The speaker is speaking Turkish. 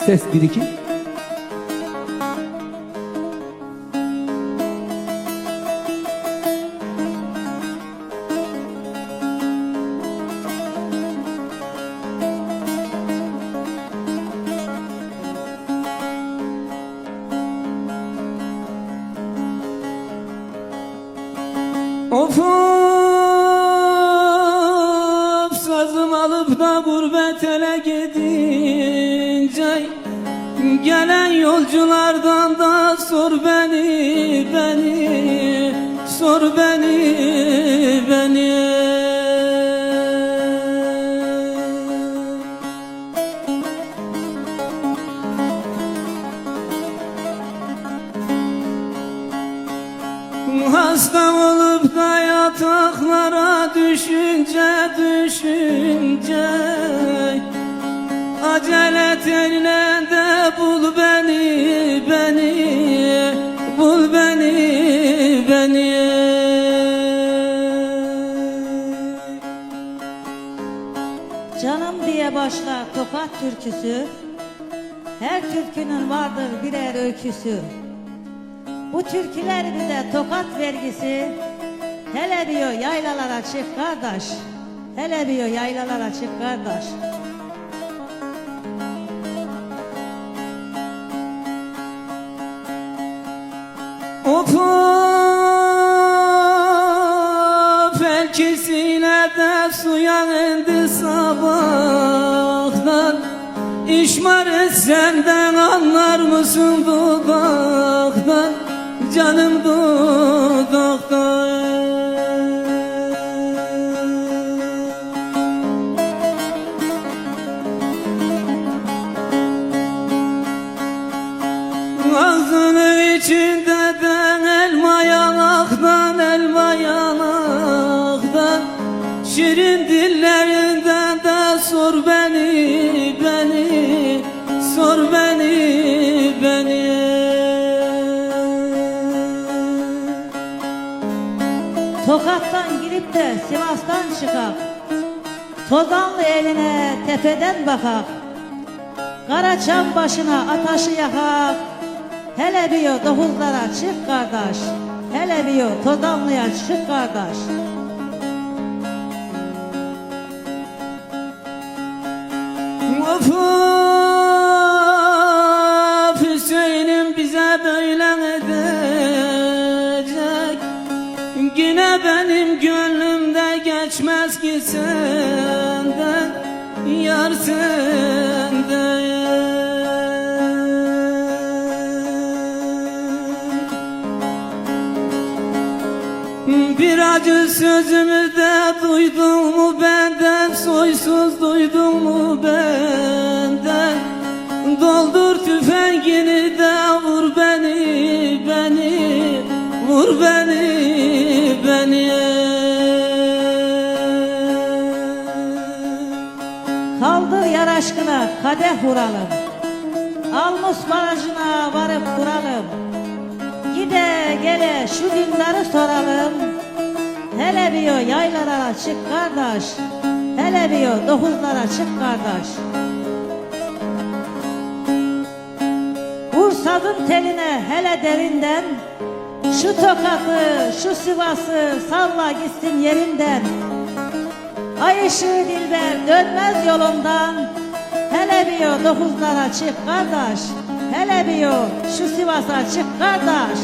Ses 1-2. Of of, sazım alıp da gurbet ele gidince, gelen yolculardan da sor beni, sor beni. Hasta olup da yataklara düşünce, acele eyle de bul beni, bul beni. Canım diye başlar Tokat türküsü, her türkünün vardır birer öyküsü. Bu türküler bize Tokat vergisi, hele diyor yaylalara çık kardeş, hele diyor yaylalara çık kardeş. Of of, elkisiyle de suya indi sabahtan, İşmar senden anlar mısın dudaktan, canım dudaktan. Ağzının içinde de elma yanaktan, şirin dillerinden de sor beni, sor beni. Tokat'tan girip de Sivas'tan çıkak, Tozanlı eline tepeden bakak, Karaçam başına ataşı yakak, hele diyor dokuzlara çık kardeş, hele diyor Tozanlı'ya çık kardeş. Of of, Hüseyin'im bize böyle edecek, yine benim gönlümde geçmez ki senden, yar senden. Bir acı sözümü de duydun mu benden, soysuz duydun mu benden, doldur tüfengini de vur beni, vur beni. Kaldır yar aşkına kadeh vuralım, Almus barajına varıp duralım, gide gele şu günleri soralım, hele diyor yaylalara çık kardeş, hele diyor dokuzlara çık kardeş. Vur sazın teline hele derinden, şu Tokat'ı, şu Sivas'ı salla gitsin yerinden. Ay ışığı dilber dönmez yolundan, hele diyor dokuzlara çık kardeş, hele diyor şu Sivas'a çık kardeş.